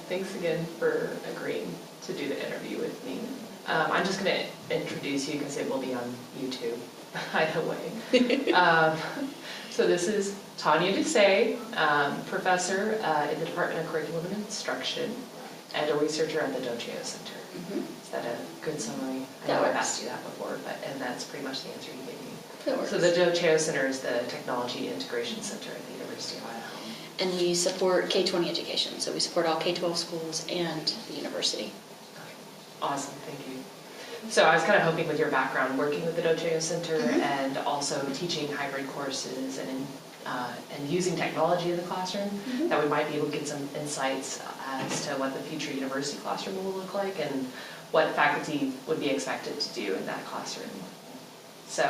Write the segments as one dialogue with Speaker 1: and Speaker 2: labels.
Speaker 1: Thanks again for agreeing to do the interview with me. I'm just going to introduce you because it will be on YouTube either way. So this is Tonia Dousay, professor in the Department of Curriculum and Instruction and a researcher at the Dousay Center. Mm-hmm. Is that a good summary? I know I've asked you that before, and that's pretty much the answer you gave me. So the Dousay Center is the Technology Integration Center at the University of Idaho.
Speaker 2: And we support K-20 education, so we support all K-12 schools and the university.
Speaker 1: Okay. Awesome, thank you. So I was kind of hoping with your background working with the Dousay Center and also teaching hybrid courses and using technology in the classroom, that we might be able to get some insights as to what the future university classroom will look like and what faculty would be expected to do in that classroom. So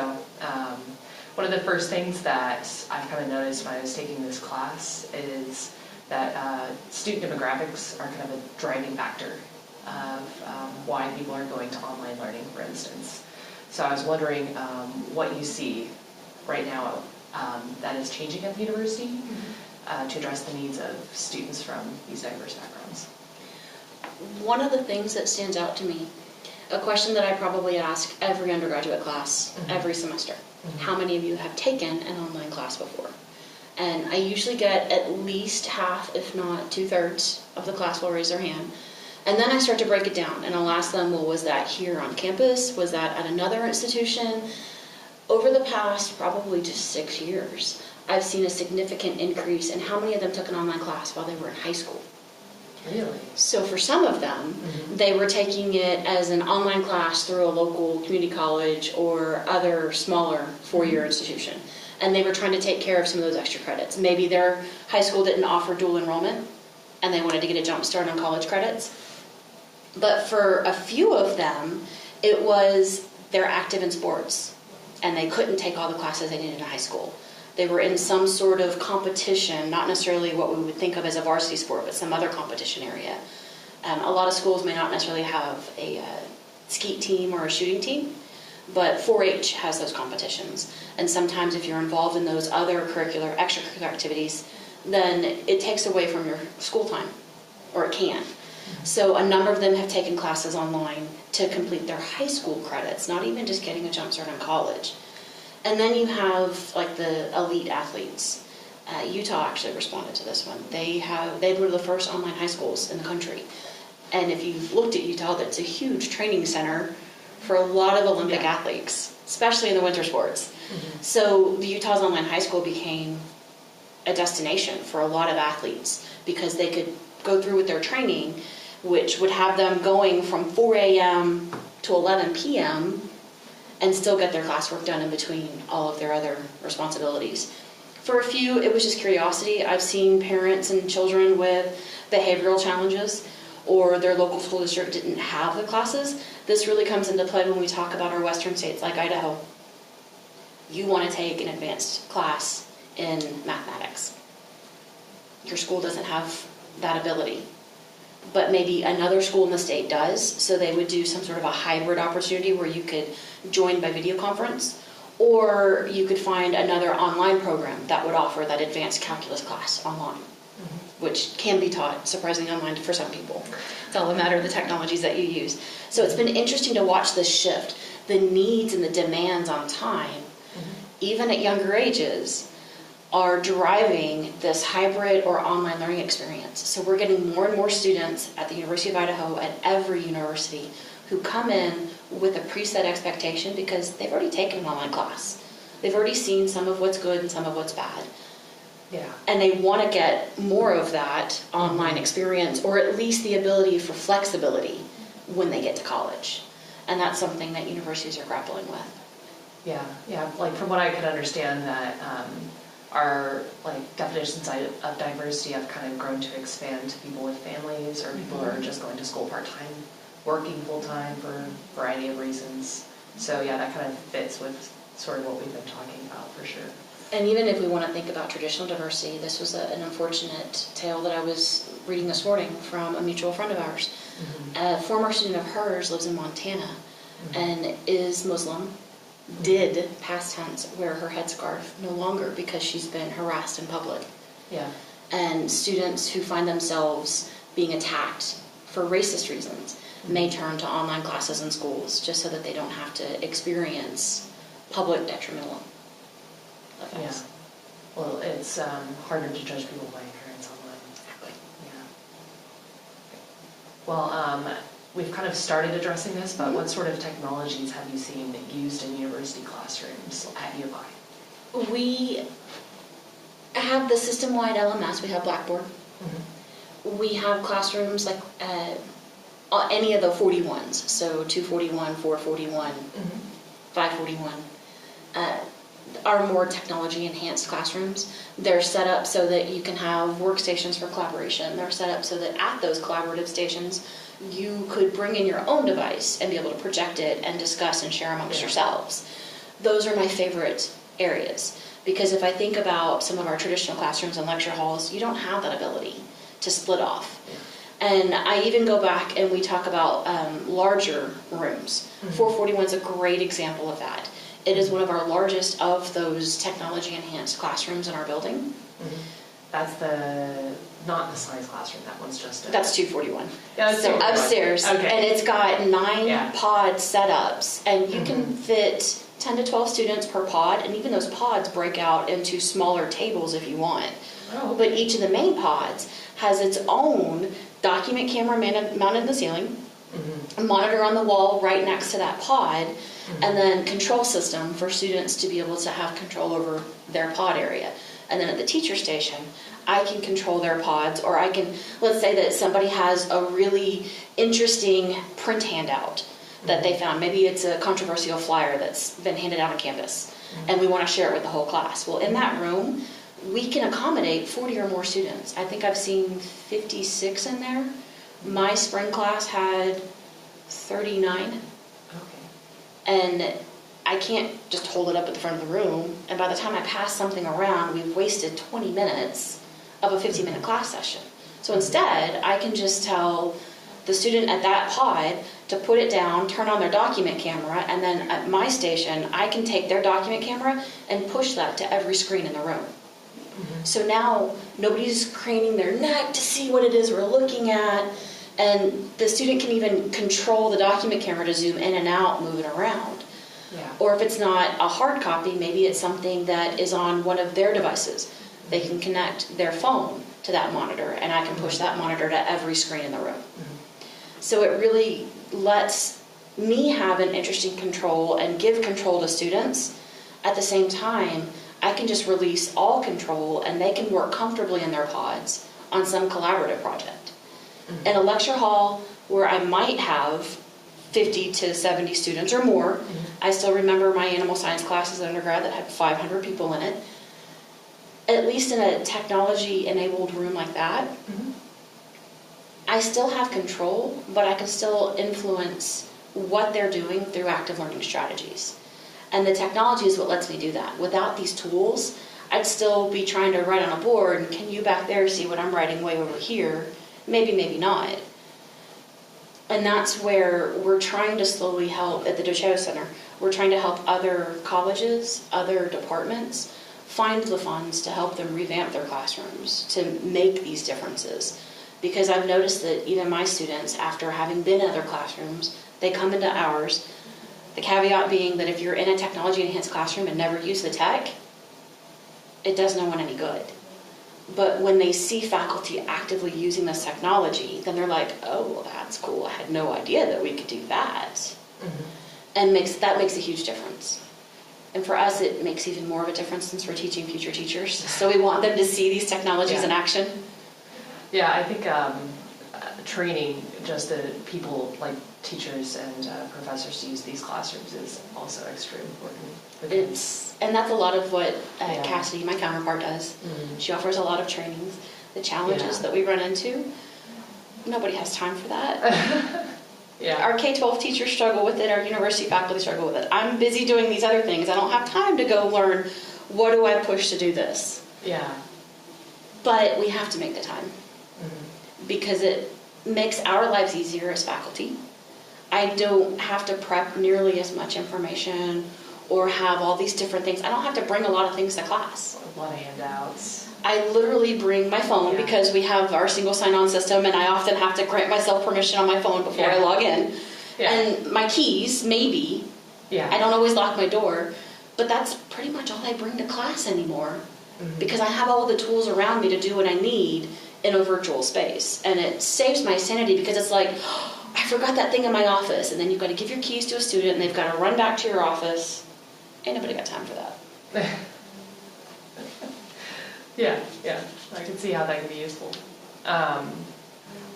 Speaker 1: one of the first things that I've kind of noticed when I was taking this class is that student demographics are kind of a driving factor of why people are going to online learning, for instance. So I was wondering what you see right now that is changing at the university to address the needs of students from these diverse backgrounds.
Speaker 2: One of the things that stands out to me, a question that I probably ask every undergraduate class every semester, how many of you have taken an online class before? And I usually get at least half, if not 2/3 of the class will raise their hand. And then I start to break it down and I'll ask them, well, was that here on campus? Was that at another institution? Over the past probably just 6 years, I've seen a significant increase in how many of them took an online class while they were in high school.
Speaker 1: Really?
Speaker 2: So for some of them, they were taking it as an online class through a local community college or other smaller four-year institution. And they were trying to take care of some of those extra credits. Maybe their high school didn't offer dual enrollment and they wanted to get a jump start on college credits. But for a few of them, it was they're active in sports and they couldn't take all the classes they needed in high school. They were in some sort of competition, not necessarily what we would think of as a varsity sport, but some other competition area. A lot of schools may not necessarily have a skeet team or a shooting team, but 4-H has those competitions. And sometimes if you're involved in those other extracurricular activities, then it takes away from your school time, or it can. So a number of them have taken classes online to complete their high school credits, not even just getting a jump start on college. And then you have like the elite athletes. Utah actually responded to this one. They were the first online high schools in the country. And if you've looked at Utah, that's a huge training center for a lot of Olympic athletes, especially in the winter sports. So the Utah's online high school became a destination for a lot of athletes because they could go through with their training, which would have them going from 4 a.m. to 11 p.m. and still get their classwork done in between all of their other responsibilities. For a few, it was just curiosity. I've seen parents and children with behavioral challenges or their local school district didn't have the classes. This really comes into play when we talk about our western states like Idaho. You want to take an advanced class in mathematics. Your school doesn't have that ability, but maybe another school in the state does, so they would do some sort of a hybrid opportunity where you could join by video conference, or you could find another online program that would offer that advanced calculus class online, which can be taught surprisingly online for some people. It's all a matter of the technologies that you use. So it's been interesting to watch this shift. The needs and the demands on time, even at younger ages, are driving this hybrid or online learning experience. So we're getting more and more students at the University of Idaho, at every university, who come in with a preset expectation because they've already taken an online class. They've already seen some of what's good and some of what's bad.
Speaker 1: Yeah.
Speaker 2: And they want to get more of that online experience, or at least the ability for flexibility when they get to college. And that's something that universities are grappling with.
Speaker 1: Yeah, like from what I could understand that our definitions of diversity have kind of grown to expand to people with families or people who are just going to school part-time, working full-time for a variety of reasons. So yeah, that kind of fits with sort of what we've been talking about for sure.
Speaker 2: And even if we want to think about traditional diversity, this was an unfortunate tale that I was reading this morning from a mutual friend of ours. A former student of hers lives in Montana and is Muslim, did, past tense, wear her headscarf, no longer because she's been harassed in public.
Speaker 1: Yeah.
Speaker 2: And students who find themselves being attacked for racist reasons may turn to online classes in schools just so that they don't have to experience public detrimental effects.
Speaker 1: Yeah. Well, it's harder to judge people by appearance online.
Speaker 2: Exactly.
Speaker 1: Yeah. Well, we've kind of started addressing this, but what sort of technologies have you seen used in university classrooms at U of I?
Speaker 2: We have the system-wide LMS. We have Blackboard. We have classrooms like any of the 41s, so 241, 441, 541, are more technology-enhanced classrooms. They're set up so that you can have workstations for collaboration. They're set up so that at those collaborative stations, you could bring in your own device and be able to project it and discuss and share amongst yourselves. Those are my favorite areas, because if I think about some of our traditional classrooms and lecture halls, you don't have that ability to split off. And I even go back and we talk about larger rooms. 441 is a great example of that. It is one of our largest of those technology-enhanced classrooms in our building.
Speaker 1: That's not the science classroom, that one's just
Speaker 2: That's 241.
Speaker 1: Yeah, that's
Speaker 2: so
Speaker 1: 241.
Speaker 2: Upstairs,
Speaker 1: Okay.
Speaker 2: and it's got 9 pod setups, and you can fit 10 to 12 students per pod, and even those pods break out into smaller tables if you want.
Speaker 1: Oh.
Speaker 2: But each of the main pods has its own document camera mounted in the ceiling, a monitor on the wall right next to that pod, and then control system for students to be able to have control over their pod area. And then at the teacher station, I can control their pods, or I can, let's say that somebody has a really interesting print handout that they found. Maybe it's a controversial flyer that's been handed out on campus, and we want to share it with the whole class. Well, in that room, we can accommodate 40 or more students. I think I've seen 56 in there. My spring class had 39. And I can't just hold it up at the front of the room, and by the time I pass something around, we've wasted 20 minutes of a 15-minute class session. So instead, I can just tell the student at that pod to put it down, turn on their document camera, and then at my station, I can take their document camera and push that to every screen in the room. So now nobody's craning their neck to see what it is we're looking at, and the student can even control the document camera to zoom in and out, move it around. Or if it's not a hard copy, maybe it's something that is on one of their devices. They can connect their phone to that monitor, and I can push that monitor to every screen in the room. So it really lets me have an interesting control and give control to students. At the same time, I can just release all control, and they can work comfortably in their pods on some collaborative project. In a lecture hall where I might have 50 to 70 students or more, I still remember my animal science classes at undergrad that had 500 people in it. At least in a technology-enabled room like that, I still have control, but I can still influence what they're doing through active learning strategies. And the technology is what lets me do that. Without these tools, I'd still be trying to write on a board, and can you back there see what I'm writing way over here? Maybe, maybe not. And that's where we're trying to slowly help at the Dousay Center. We're trying to help other colleges, other departments, find the funds to help them revamp their classrooms, to make these differences. Because I've noticed that even my students, after having been in other classrooms, they come into ours. The caveat being that if you're in a technology-enhanced classroom and never use the tech, it does no one any good. But when they see faculty actively using this technology, then they're like, oh, well, that's cool. I had no idea that we could do that. And that makes a huge difference. And for us, it makes even more of a difference since we're teaching future teachers. So we want them to see these technologies in action.
Speaker 1: Yeah, I think training just the people, like teachers and professors, to use these classrooms is also extremely important.
Speaker 2: And that's a lot of what Cassidy, my counterpart, does. She offers a lot of trainings. The challenges that we run into, nobody has time for that. Our K-12 teachers struggle with it. Our university faculty struggle with it. I'm busy doing these other things. I don't have time to go learn, what do I push to do this? But we have to make the time. Because it makes our lives easier as faculty. I don't have to prep nearly as much information or have all these different things. I don't have to bring a lot of things to class.
Speaker 1: A lot of handouts.
Speaker 2: I literally bring my phone because we have our single sign-on system, and I often have to grant myself permission on my phone before I log in.
Speaker 1: Yeah.
Speaker 2: And my keys, maybe.
Speaker 1: Yeah.
Speaker 2: I don't always lock my door, but that's pretty much all I bring to class anymore because I have all the tools around me to do what I need in a virtual space. And it saves my sanity because it's like, oh, I forgot that thing in my office, and then you've got to give your keys to a student, and they've got to run back to your office. Ain't nobody got time for that.
Speaker 1: Yeah, I can see how that can be useful.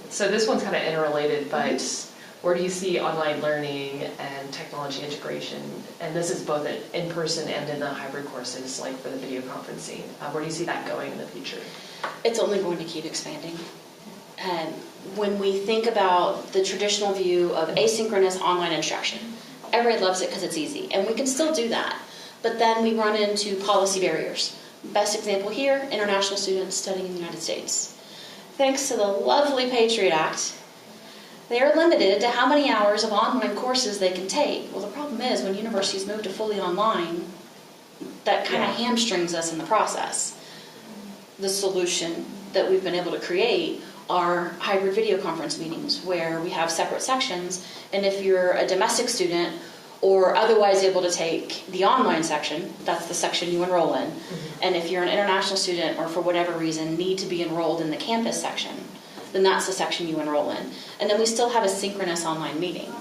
Speaker 1: So this one's kind of interrelated, but where do you see online learning and technology integration? And this is both in person and in the hybrid courses, like for the video conferencing. Where do you see that going in the future?
Speaker 2: It's only going to keep expanding. And when we think about the traditional view of asynchronous online instruction, everybody loves it because it's easy, and we can still do that. But then we run into policy barriers. Best example here, international students studying in the United States. Thanks to the lovely Patriot Act, they are limited to how many hours of online courses they can take. Well, the problem is when universities move to fully online, that kind of hamstrings us in the process. The solution that we've been able to create are hybrid video conference meetings where we have separate sections, and if you're a domestic student or otherwise able to take the online section, that's the section you enroll in. And if you're an international student or for whatever reason need to be enrolled in the campus section, then that's the section you enroll in. And then we still have a synchronous online meeting.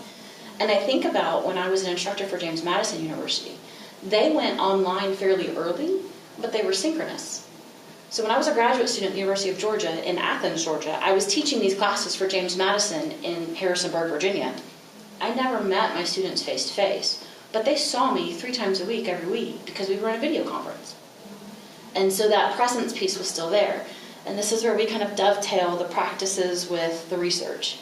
Speaker 2: And I think about when I was an instructor for James Madison University, they went online fairly early, but they were synchronous. So when I was a graduate student at the University of Georgia in Athens, Georgia, I was teaching these classes for James Madison in Harrisonburg, Virginia. I never met my students face to face, but they saw me 3 times a week, every week, because we were in a video conference. And so that presence piece was still there. And this is where we kind of dovetail the practices with the research.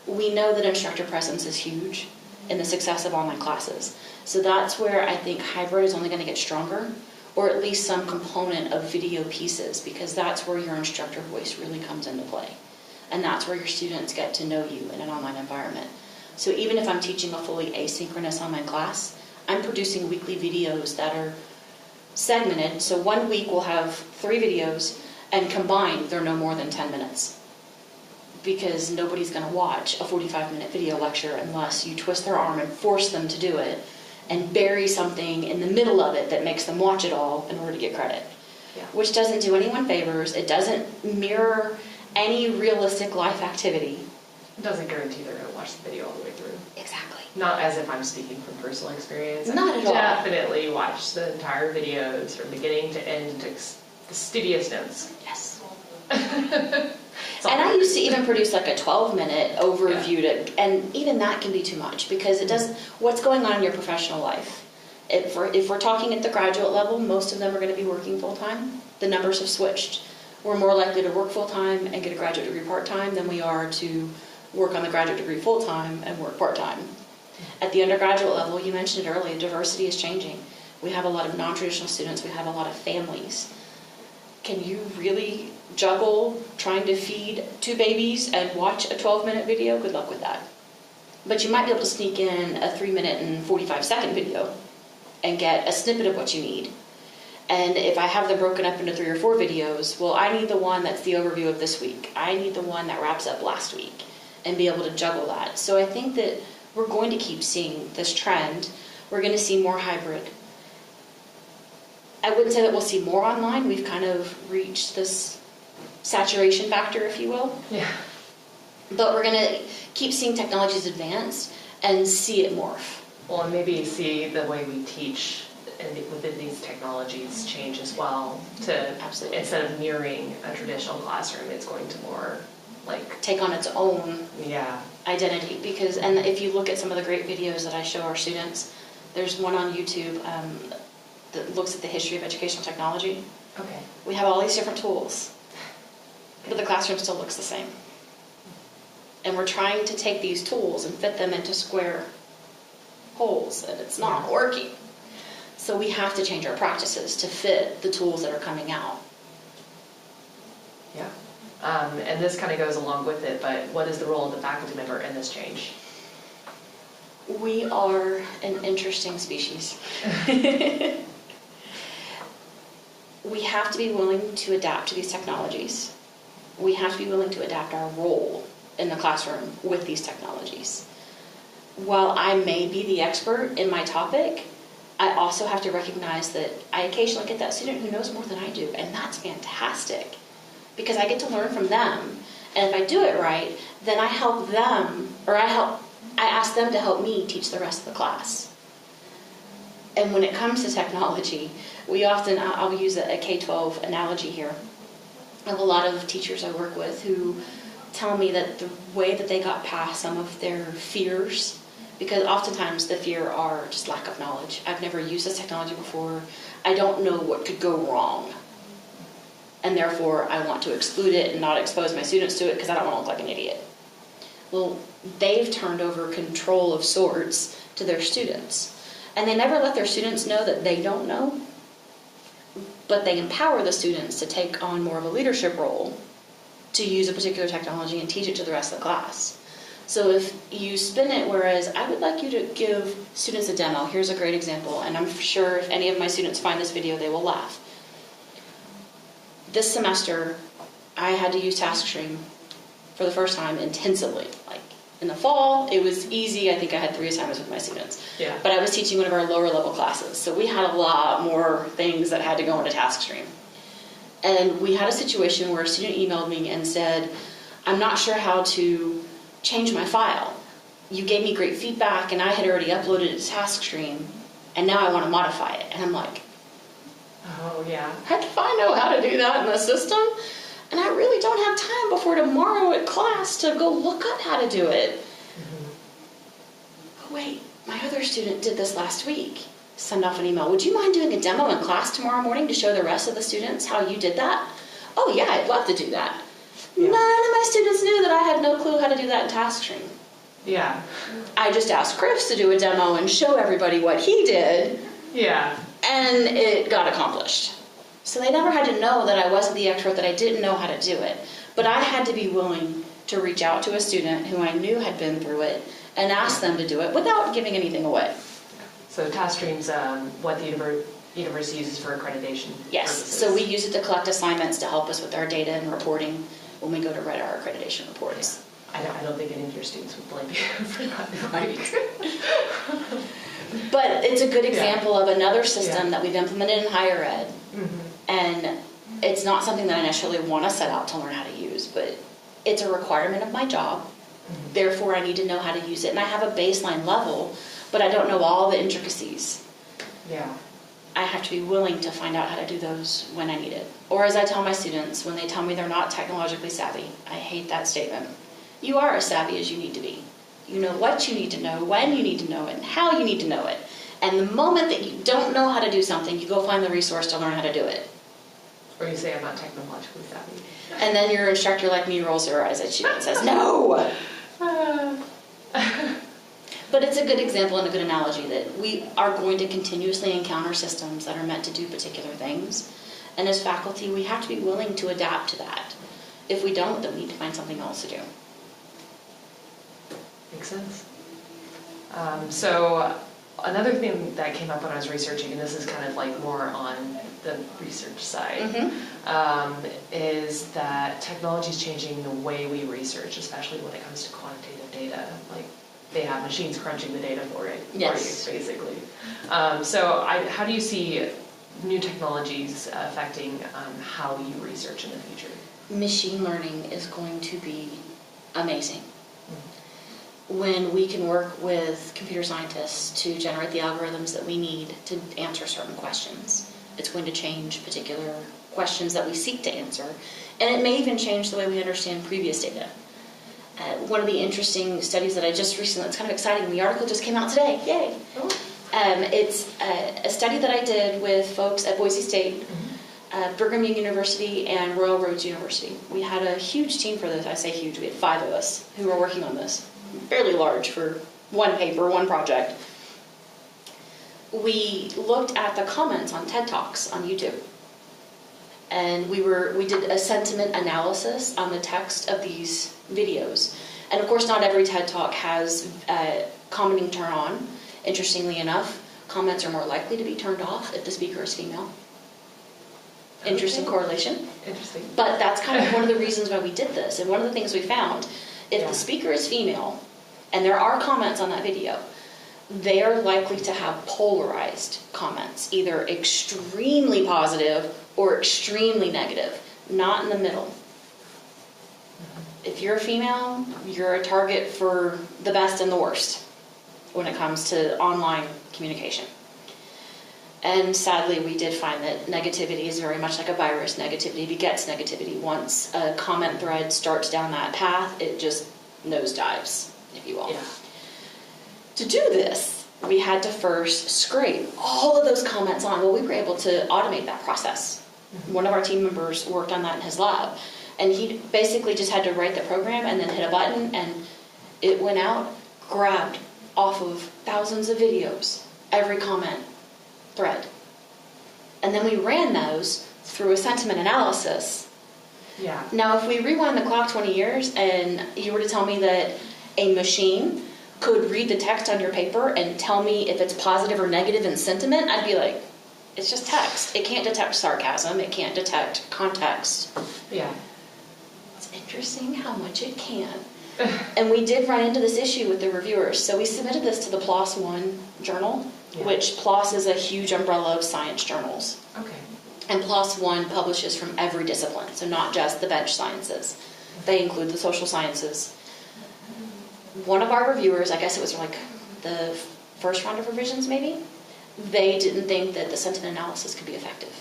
Speaker 2: We know that instructor presence is huge in the success of online classes. So that's where I think hybrid is only going to get stronger, or at least some component of video pieces, because that's where your instructor voice really comes into play. And that's where your students get to know you in an online environment. So even if I'm teaching a fully asynchronous online class, I'm producing weekly videos that are segmented. So one week we'll have 3 videos, and combined they're no more than 10 minutes. Because nobody's going to watch a 45-minute video lecture unless you twist their arm and force them to do it and bury something in the middle of it that makes them watch it all in order to get credit.
Speaker 1: Yeah.
Speaker 2: Which doesn't do anyone favors. It doesn't mirror any realistic life activity.
Speaker 1: It doesn't guarantee they're going to watch the video all the way through.
Speaker 2: Exactly.
Speaker 1: Not as if I'm speaking from personal experience.
Speaker 2: Not at all.
Speaker 1: Definitely watch the entire videos from beginning to end to fastidious notes.
Speaker 2: Yes. And I used to even produce like a 12-minute overview, and even that can be too much because it does what's going on in your professional life. If we're talking at the graduate level, most of them are going to be working full-time. The numbers have switched. We're more likely to work full-time and get a graduate degree part-time than we are to work on the graduate degree full-time and work part-time. At the undergraduate level, you mentioned it earlier, diversity is changing. We have a lot of non-traditional students. We have a lot of families. Can you really juggle trying to feed 2 babies and watch a 12-minute video? Good luck with that. But you might be able to sneak in a 3-minute and 45-second video and get a snippet of what you need. And if I have them broken up into 3 or 4 videos, well, I need the one that's the overview of this week. I need the one that wraps up last week and be able to juggle that. So I think that we're going to keep seeing this trend. We're going to see more hybrid. I wouldn't say that we'll see more online. We've kind of reached this saturation factor, if you will.
Speaker 1: Yeah.
Speaker 2: But we're going to keep seeing technologies advance and see it morph.
Speaker 1: Well, and maybe see the way we teach and within these technologies change as well to
Speaker 2: Absolutely.
Speaker 1: Instead of mirroring a traditional classroom, it's going to more like
Speaker 2: take on its own identity. Because, and if you look at some of the great videos that I show our students, there's one on YouTube that looks at the history of educational technology.
Speaker 1: Okay.
Speaker 2: We have all these different tools, but the classroom still looks the same. And we're trying to take these tools and fit them into square holes, and it's not working. So we have to change our practices to fit the tools that are coming out.
Speaker 1: Yeah. And this kind of goes along with it, but what is the role of the faculty member in this change?
Speaker 2: We are an interesting species. We have to be willing to adapt to these technologies. We have to be willing to adapt our role in the classroom with these technologies. While I may be the expert in my topic, I also have to recognize that I occasionally get that student who knows more than I do, and that's fantastic because I get to learn from them. And if I do it right, then I help them, or I ask them to help me teach the rest of the class. And when it comes to technology, we often, I'll use a K-12 analogy here. I have a lot of teachers I work with who tell me that the way that they got past some of their fears, because oftentimes the fear are just lack of knowledge. I've never used this technology before. I don't know what could go wrong. And therefore, I want to exclude it and not expose my students to it because I don't want to look like an idiot. Well, they've turned over control of sorts to their students. And they never let their students know that they don't know, but they empower the students to take on more of a leadership role to use a particular technology and teach it to the rest of the class. So if you spin it, whereas I would like you to give students a demo. Here's a great example, and I'm sure if any of my students find this video, they will laugh. This semester, I had to use TaskStream for the first time intensively. Like in the fall, it was easy. I think I had 3 assignments with my students.
Speaker 1: Yeah.
Speaker 2: But I was teaching one of our lower level classes, so we had a lot more things that had to go into TaskStream. And we had a situation where a student emailed me and said, I'm not sure how to change my file. You gave me great feedback and I had already uploaded it to TaskStream and now I want to modify it. And I'm like,
Speaker 1: oh yeah.
Speaker 2: heck if I know how to do that in the system. And I really don't have time before tomorrow at class to go look up how to do it. Oh wait, my other student did this last week. Send off an email. Would you mind doing a demo in class tomorrow morning to show the rest of the students how you did that? Oh yeah, I'd love to do that. Yeah. None of my students knew that I had no clue how to do that in TaskStream.
Speaker 1: Yeah.
Speaker 2: I just asked Chris to do a demo and show everybody what he did.
Speaker 1: Yeah.
Speaker 2: And it got accomplished. So they never had to know that I wasn't the expert, that I didn't know how to do it. But I had to be willing to reach out to a student who I knew had been through it and ask them to do it without giving anything away.
Speaker 1: So TaskStream's what the university uses for accreditation
Speaker 2: Yes,
Speaker 1: purposes.
Speaker 2: so we use it to collect assignments to help us with our data and reporting when we go to write our accreditation reports.
Speaker 1: I don't think any of your students would blame you for not knowing.
Speaker 2: But it's a good example of another system that we've implemented in higher ed. And it's not something that I necessarily want to set out to learn how to use, but it's a requirement of my job. Therefore, I need to know how to use it. And I have a baseline level, but I don't know all the intricacies.
Speaker 1: Yeah.
Speaker 2: I have to be willing to find out how to do those when I need it. Or as I tell my students, when they tell me they're not technologically savvy, I hate that statement. You are as savvy as you need to be. You know what you need to know, when you need to know it, and how you need to know it. And the moment that you don't know how to do something, you go find the resource to learn how to do it.
Speaker 1: Or you say, I'm not technologically savvy.
Speaker 2: And then your instructor like me rolls their eyes at you and says, no! But it's a good example and a good analogy that we are going to continuously encounter systems that are meant to do particular things. And as faculty, we have to be willing to adapt to that. If we don't, then we need to find something else to do.
Speaker 1: Makes sense. So another thing that came up when I was researching, and this is kind of like more on the research side, is that technology is changing the way we research, especially when it comes to quantitative data. Like they have machines crunching the data for you, basically. So how do you see new technologies affecting how you research in the future? Machine
Speaker 2: learning is going to be amazing. When we can work with computer scientists to generate the algorithms that we need to answer certain questions, it's going to change particular questions that we seek to answer, and it may even change the way we understand previous data. One of the interesting studies that I just recently, it's kind of exciting, the article just came out today, yay! It's a study that I did with folks at Boise State, Brigham Young University, and Royal Roads University. We had a huge team for this. I say huge, we had 5 of us who were working on this. Fairly large for one paper, one project. We looked at the comments on TED Talks on YouTube. And we did a sentiment analysis on the text of these videos. And of course, not every TED Talk has commenting turn on. Interestingly enough, comments are more likely to be turned off if the speaker is female. Interesting correlation.
Speaker 1: Interesting.
Speaker 2: But that's kind of one of the reasons why we did this. And one of the things we found, if the speaker is female, and there are comments on that video, they are likely to have polarized comments, either extremely positive or extremely negative, not in the middle. If you're a female, you're a target for the best and the worst when it comes to online communication. And sadly, we did find that negativity is very much like a virus. Negativity begets negativity. Once a comment thread starts down that path, it just nosedives, if you will.
Speaker 1: Yeah.
Speaker 2: To do this, we had to first scrape all of those comments on. Well, we were able to automate that process. Mm-hmm. One of our team members worked on that in his lab. And he basically just had to write the program and then hit a button, and it went out, grabbed off of thousands of videos, every comment thread. And then we ran those through a sentiment analysis.
Speaker 1: Yeah.
Speaker 2: Now, if we rewind the clock 20 years and you were to tell me that a machine could read the text on your paper and tell me if it's positive or negative in sentiment, I'd be like, it's just text. It can't detect sarcasm. It can't detect context.
Speaker 1: Yeah.
Speaker 2: It's interesting how much it can. And we did run into this issue with the reviewers. So we submitted this to the PLOS One journal, which PLOS is a huge umbrella of science journals.
Speaker 1: Okay.
Speaker 2: And PLOS One publishes from every discipline, so not just the bench sciences. They include the social sciences. One of our reviewers, I guess it was like the first round of revisions maybe, they didn't think that the sentiment analysis could be effective.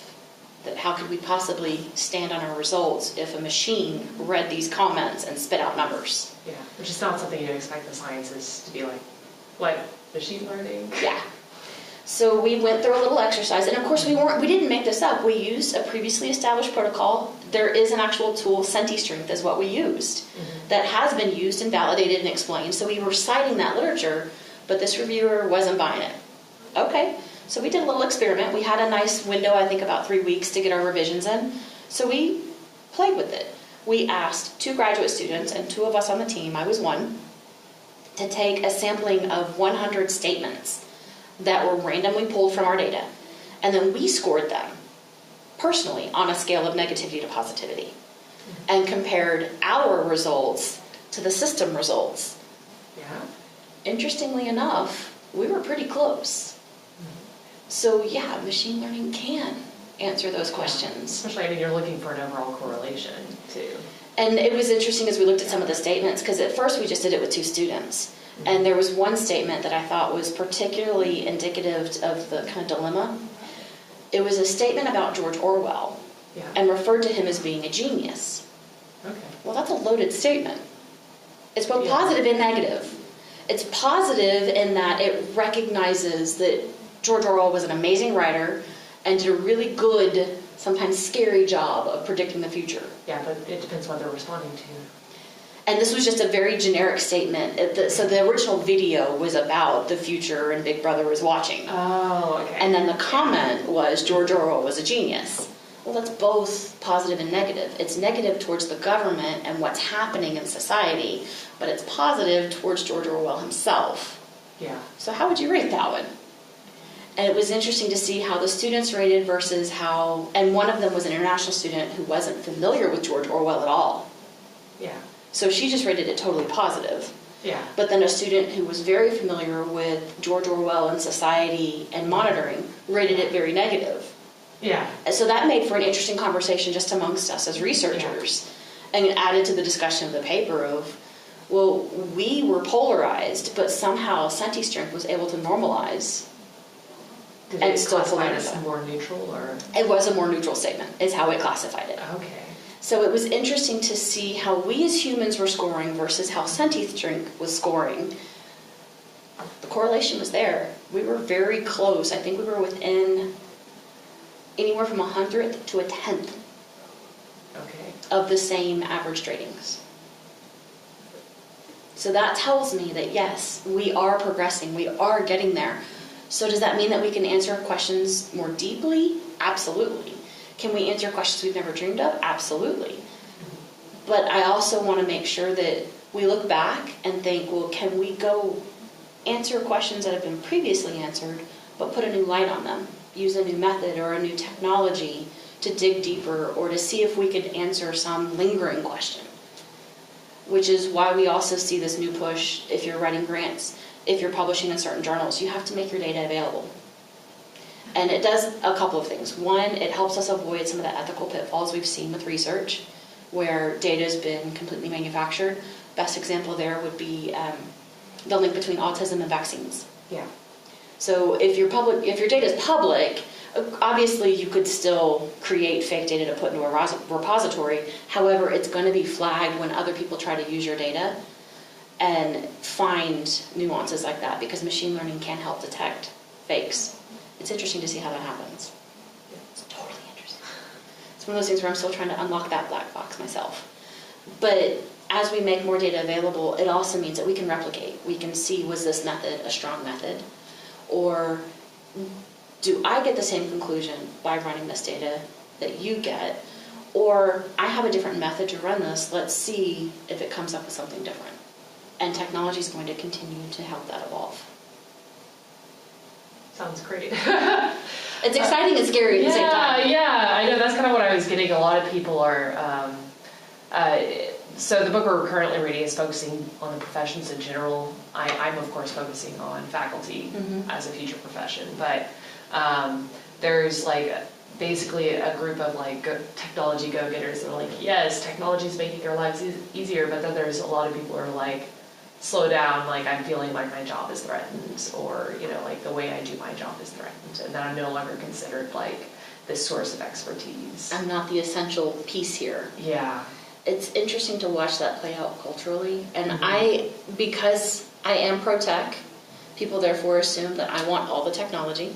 Speaker 2: That how could we possibly stand on our results if a machine read these comments and spit out numbers?
Speaker 1: Yeah, which is not something you'd expect the sciences to be like machine learning.
Speaker 2: Yeah. So we went through a little exercise, and of course we didn't make this up. We used a previously established protocol. There is an actual tool, SentiStrength is what we used, that has been used and validated and explained. So we were citing that literature, but this reviewer wasn't buying it. Okay. So we did a little experiment. We had a nice window, I think about 3 weeks to get our revisions in. So we played with it. We asked 2 graduate students, and 2 of us on the team, I was one, to take a sampling of 100 statements that were randomly pulled from our data. And then we scored them personally on a scale of negativity to positivity and compared our results to the system results.
Speaker 1: Yeah.
Speaker 2: Interestingly enough, we were pretty close. So yeah, machine learning can answer those questions.
Speaker 1: Especially, I mean, you're looking for an overall correlation too.
Speaker 2: And it was interesting as we looked at some of the statements, because at first we just did it with 2 students. And there was one statement that I thought was particularly indicative of the kind of dilemma. It was a statement about George Orwell and referred to him as being a genius.
Speaker 1: Okay.
Speaker 2: Well, that's a loaded statement. It's both positive and negative. It's positive in that it recognizes that George Orwell was an amazing writer and did a really good, sometimes scary job of predicting the future.
Speaker 1: Yeah, but it depends what they're responding to.
Speaker 2: And this was just a very generic statement. So the original video was about the future and Big Brother was watching.
Speaker 1: Oh, okay.
Speaker 2: And then the comment was George Orwell was a genius. Well, that's both positive and negative. It's negative towards the government and what's happening in society, but it's positive towards George Orwell himself.
Speaker 1: Yeah.
Speaker 2: So how would you rate that one? And it was interesting to see how the students rated versus how, and one of them was an international student who wasn't familiar with George Orwell at all.
Speaker 1: Yeah.
Speaker 2: So she just rated it totally positive.
Speaker 1: Yeah.
Speaker 2: But then a student who was very familiar with George Orwell and society and monitoring rated it very negative.
Speaker 1: Yeah.
Speaker 2: And so that made for an interesting conversation just amongst us as researchers. Yeah. And it added to the discussion of the paper of, well, we were polarized, but somehow SentiStrength was able to normalize.
Speaker 1: Did it classify it as more neutral, or?
Speaker 2: It was a more neutral statement, is how it classified it.
Speaker 1: Okay.
Speaker 2: So it was interesting to see how we as humans were scoring versus how SentiStrength was scoring. The correlation was there. We were very close. I think we were within anywhere from 100th to a 10th of the same average ratings. So that tells me that yes, we are progressing. We are getting there. So does that mean that we can answer questions more deeply? Absolutely. Can we answer questions we've never dreamed of? Absolutely. But I also want to make sure that we look back and think, well, can we go answer questions that have been previously answered, but put a new light on them, use a new method or a new technology to dig deeper or to see if we could answer some lingering question. Which is why we also see this new push if you're writing grants, if you're publishing in certain journals, you have to make your data available. And it does a couple of things. One, it helps us avoid some of the ethical pitfalls we've seen with research, where data has been completely manufactured. Best example there would be the link between autism and vaccines.
Speaker 1: Yeah.
Speaker 2: So if your data is public, obviously you could still create fake data to put into a repository. However, it's going to be flagged when other people try to use your data and find nuances like that, because machine learning can help detect fakes. It's interesting to see how that happens. It's totally interesting. It's one of those things where I'm still trying to unlock that black box myself. But as we make more data available, it also means that we can replicate. We can see, was this method a strong method? Or do I get the same conclusion by running this data that you get? Or I have a different method to run this. Let's see if it comes up with something different. And technology is going to continue to help that evolve.
Speaker 1: Sounds great.
Speaker 2: It's exciting and scary at the same time.
Speaker 1: Yeah, I know. That's kind of what I was getting. A lot of people are... so the book we're currently reading is focusing on the professions in general. I'm of course focusing on faculty as a future profession, but there's like basically a group of like technology go-getters that are like, yes, technology is making our lives easier, but then there's a lot of people who are like, slow down, like I'm feeling like my job is threatened, or like the way I do my job is threatened, and that I'm no longer considered like this source of expertise.
Speaker 2: I'm not the essential piece here.
Speaker 1: Yeah.
Speaker 2: It's interesting to watch that play out culturally, and because I am pro-tech, people therefore assume that I want all the technology,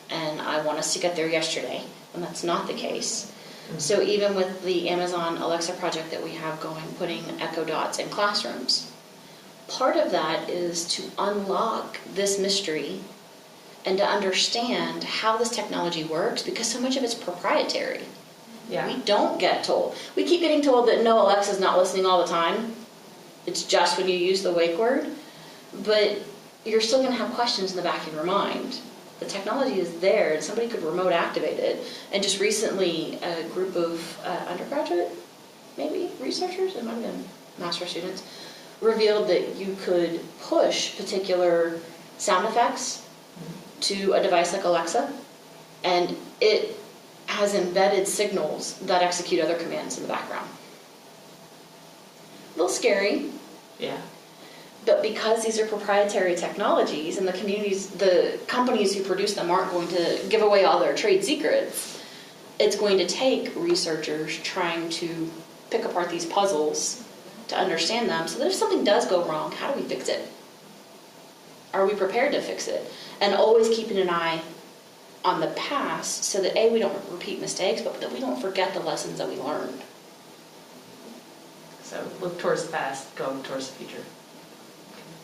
Speaker 2: and I want us to get there yesterday, and that's not the case. So even with the Amazon Alexa project that we have going, putting Echo Dots in classrooms, part of that is to unlock this mystery and to understand how this technology works, because so much of it's proprietary.
Speaker 1: Yeah.
Speaker 2: We don't get told. We keep getting told that no, Alexa's not listening all the time. It's just when you use the wake word. But you're still going to have questions in the back of your mind. The technology is there, and somebody could remote activate it. And just recently, a group of undergraduate, maybe researchers, it might have been master's students, revealed that you could push particular sound effects to a device like Alexa, and it has embedded signals that execute other commands in the background. A little scary.
Speaker 1: Yeah.
Speaker 2: But because these are proprietary technologies, and the companies who produce them aren't going to give away all their trade secrets, it's going to take researchers trying to pick apart these puzzles to understand them, so that if something does go wrong, how do we fix it? Are we prepared to fix it? And always keeping an eye on the past, so that A, we don't repeat mistakes, but that we don't forget the lessons that we learned.
Speaker 1: So look towards the past, go towards the future.